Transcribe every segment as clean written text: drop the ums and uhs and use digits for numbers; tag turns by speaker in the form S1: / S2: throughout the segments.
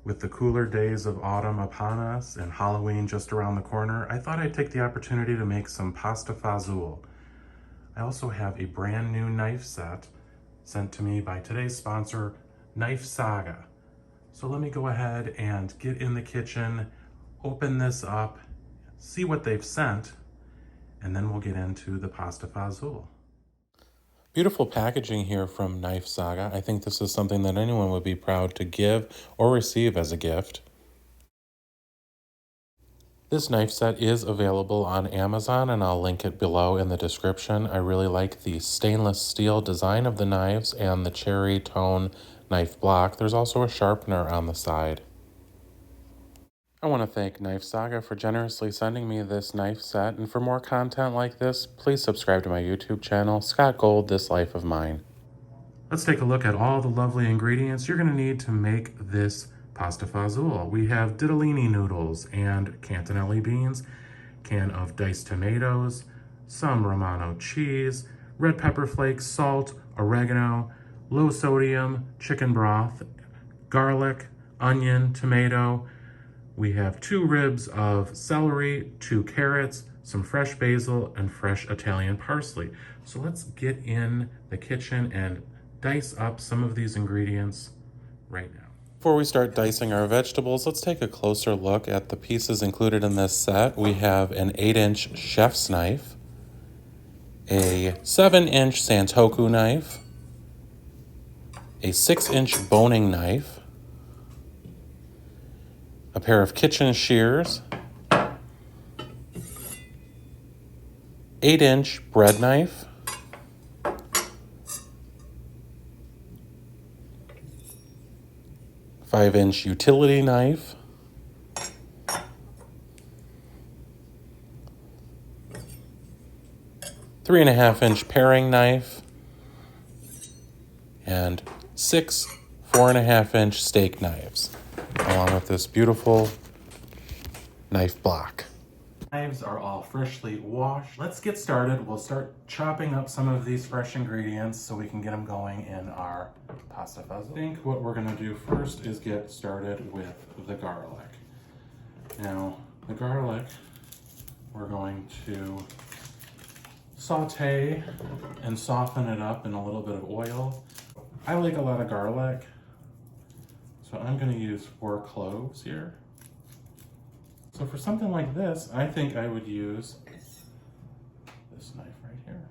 S1: With the cooler days of autumn upon us and Halloween just around the corner, I thought I'd take the opportunity to make some pasta fazool. I also have a brand new knife set sent to me by today's sponsor, KnifeSaga. So let me go ahead and get in the kitchen, open this up, see what they've sent, and then we'll get into the pasta fazool. Beautiful packaging here from KnifeSaga. I think this is something that anyone would be proud to give or receive as a gift. This knife set is available on Amazon, and I'll link it below in the description. I really like the stainless steel design of the knives and the cherry tone knife block. There's also a sharpener on the side. I want to thank KnifeSaga for generously sending me this knife set, and for more content like this, please subscribe to my YouTube channel, Scott Gold, This Life of Mine. Let's take a look at all the lovely ingredients you're going to need to make this pasta fazool. We have ditalini noodles and cantonelli beans, can of diced tomatoes, some Romano cheese, red pepper flakes, salt, oregano, low sodium, chicken broth, garlic, onion, tomato. We have 2 ribs of celery, 2 carrots, some fresh basil, and fresh Italian parsley. So let's get in the kitchen and dice up some of these ingredients right now. Before we start dicing our vegetables, let's take a closer look at the pieces included in this set. We have an 8-inch chef's knife, a 7-inch Santoku knife, a 6-inch boning knife, a pair of kitchen shears, 8-inch bread knife, a 5-inch utility knife, a 3.5-inch paring knife, and 6 4.5-inch steak knives, along with this beautiful knife block. Knives are all freshly washed. Let's get started. We'll start chopping up some of these fresh ingredients so we can get them going in our pasta fazool. I think what we're gonna do first is get started with the garlic. Now, the garlic, we're going to saute and soften it up in a little bit of oil. I like a lot of garlic, so I'm gonna use 4 cloves here. So for something like this, I think I would use this knife right here.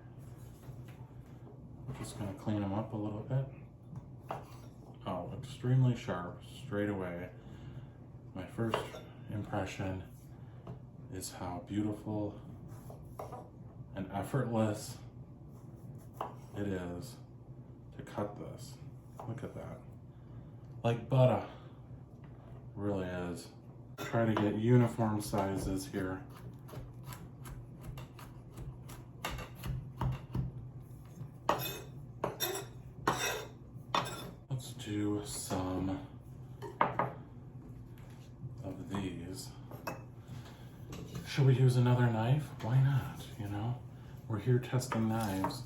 S1: I'm just gonna clean them up a little bit. Oh, extremely sharp, straight away. My first impression is how beautiful and effortless it is to cut this. Look at that. Like butter, really is. Try to get uniform sizes here. Let's do some of these. Should we use another knife? Why not, you know? We're here testing knives,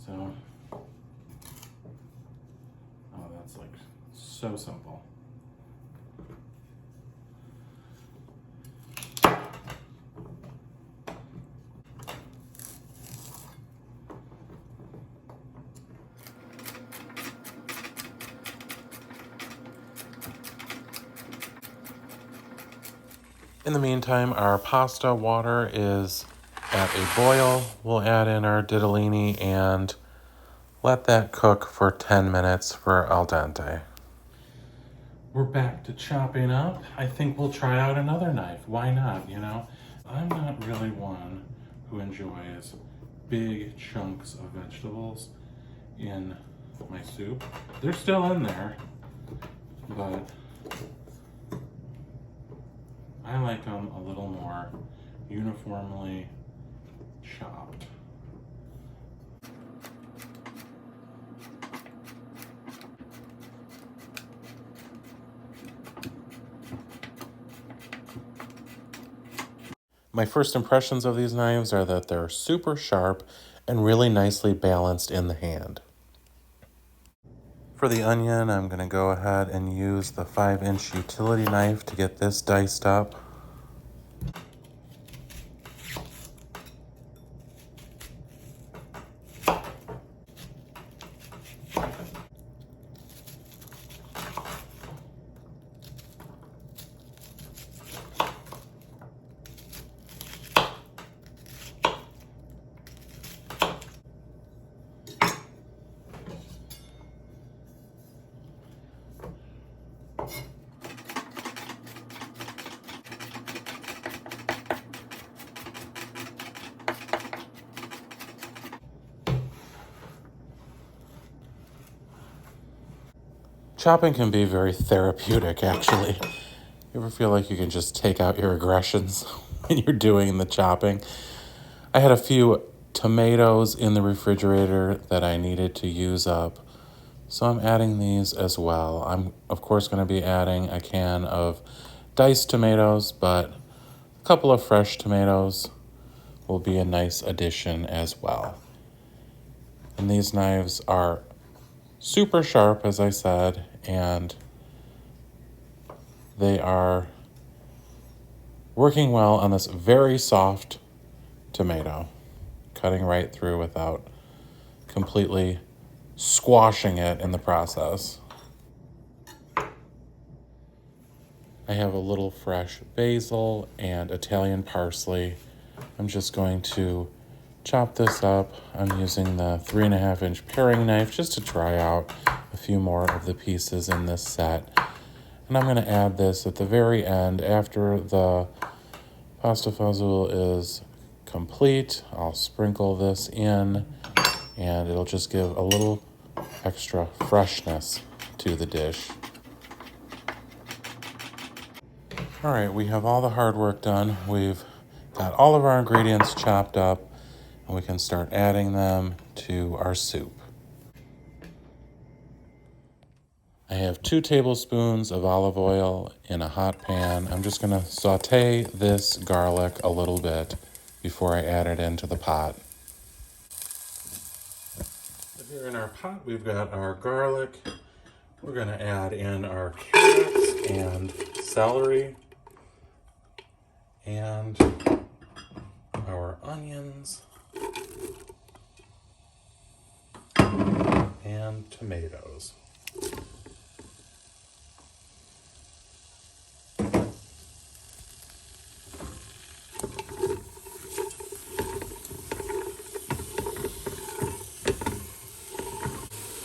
S1: so. Oh, that's like so simple. In the meantime, our pasta water is at a boil. We'll add in our ditalini and let that cook for 10 minutes for al dente. We're back to chopping up. I think we'll try out another knife. Why not, you know? I'm not really one who enjoys big chunks of vegetables in my soup. They're still in there, but I like them a little more uniformly chopped. My first impressions of these knives are that they're super sharp and really nicely balanced in the hand. For the onion, I'm going to go ahead and use the 5-inch utility knife to get this diced up. Chopping can be very therapeutic, actually. You ever feel like you can just take out your aggressions when you're doing the chopping? I had a few tomatoes in the refrigerator that I needed to use up, so I'm adding these as well. I'm, of course, going to be adding a can of diced tomatoes, but a couple of fresh tomatoes will be a nice addition as well. And these knives are super sharp, as I said, and they are working well on this very soft tomato, cutting right through without completely squashing it in the process. I have a little fresh basil and Italian parsley. I'm just going to chop this up. I'm using the 3.5-inch paring knife just to try out a few more of the pieces in this set. And I'm going to add this at the very end after the pasta fazool is complete. I'll sprinkle this in and it'll just give a little extra freshness to the dish. All right, we have all the hard work done. We've got all of our ingredients chopped up and we can start adding them to our soup. I have 2 tablespoons of olive oil in a hot pan. I'm just going to saute this garlic a little bit before I add it into the pot. Here in our pot, we've got our garlic. We're going to add in our carrots and celery and our onions and tomatoes.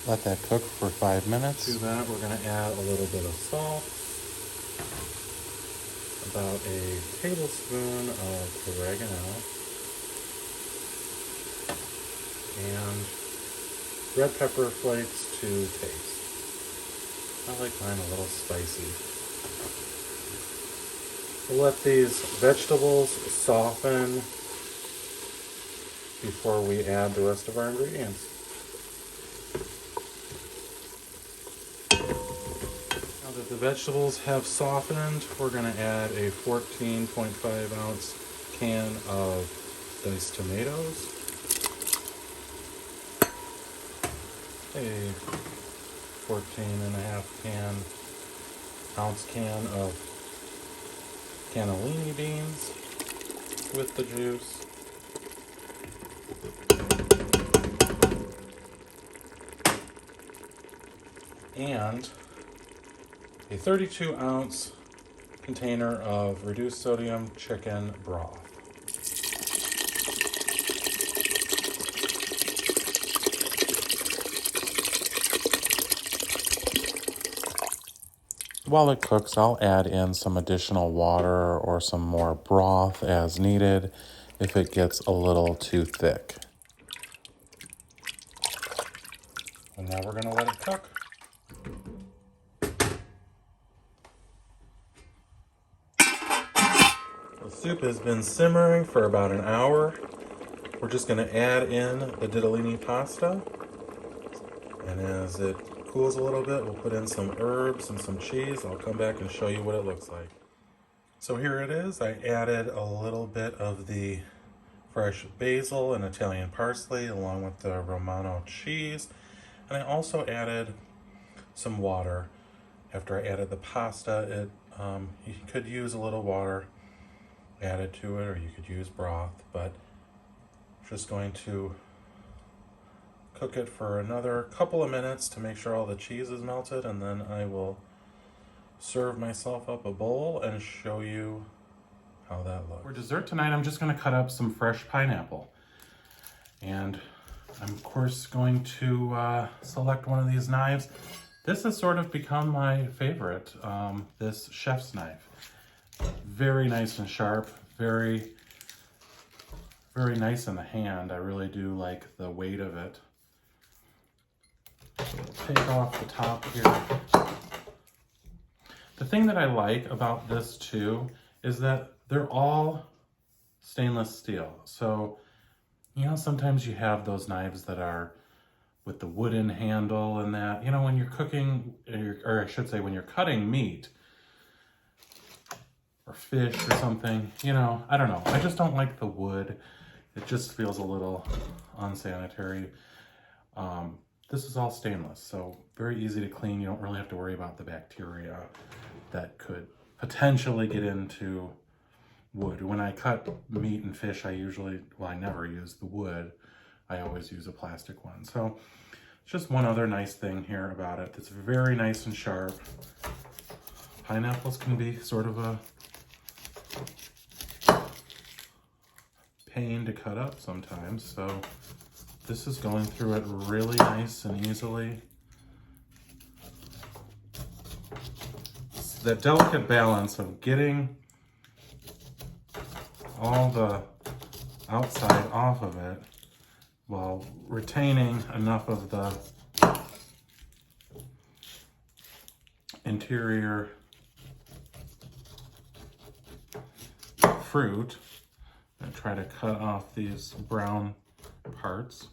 S1: Let that cook for 5 minutes. To that, we're going to add a little bit of salt, about a tablespoon of oregano, and red pepper flakes to taste. I like mine a little spicy. We'll let these vegetables soften before we add the rest of our ingredients. Now that the vegetables have softened, we're going to add a 14.5 ounce can of diced tomatoes, a 14.5 ounce can of cannellini beans with the juice, and a 32 ounce container of reduced sodium chicken broth. While it cooks, I'll add in some additional water or some more broth as needed if it gets a little too thick. And now we're going to let it cook. The soup has been simmering for about an hour. We're just going to add in the ditalini pasta. And as it cools a little bit, we'll put in some herbs and some cheese. I'll come back and show you what it looks like. So here it is. I added a little bit of the fresh basil and Italian parsley along with the Romano cheese. And I also added some water. After I added the pasta, you could use a little water added to it, or you could use broth, but I'm just going to cook it for another couple of minutes to make sure all the cheese is melted, and then I will serve myself up a bowl and show you how that looks. For dessert tonight, I'm just going to cut up some fresh pineapple. And I'm, of course, going to select one of these knives. This has sort of become my favorite, this chef's knife. Very nice and sharp, very, very nice in the hand. I really do like the weight of it. So we'll take off the top here. The thing that I like about this too is that they're all stainless steel. So, you know, sometimes you have those knives that are with the wooden handle and that, you know, when you're cooking, or I should say when you're cutting meat or fish or something, you know, I don't know. I just don't like the wood. It just feels a little unsanitary. This is all stainless, so very easy to clean. You don't really have to worry about the bacteria that could potentially get into wood. When I cut meat and fish, I never use the wood. I always use a plastic one. So just one other nice thing here about it. It's very nice and sharp. Pineapples can be sort of a pain to cut up sometimes, so this is going through it really nice and easily. It's that delicate balance of getting all the outside off of it while retaining enough of the interior fruit. And try to cut off these brown parts.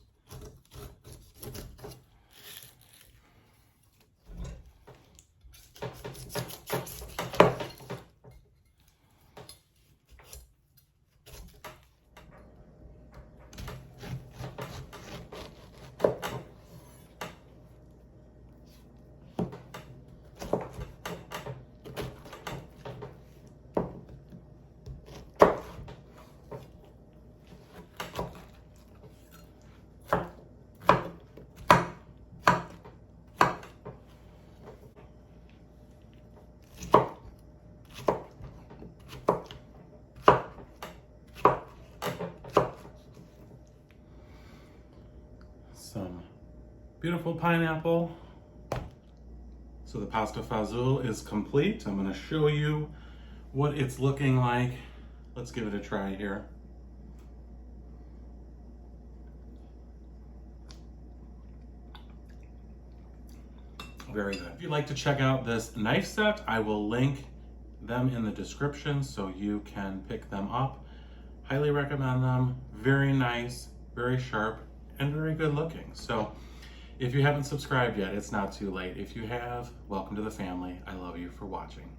S1: Some beautiful pineapple. So the pasta fazool is complete. I'm going to show you what it's looking like. Let's give it a try here. Very good. If you'd like to check out this knife set, I will link them in the description so you can pick them up. Highly recommend them. Very nice, very sharp, and very good looking. So if you haven't subscribed yet, it's not too late. If you have, welcome to the family. I love you for watching.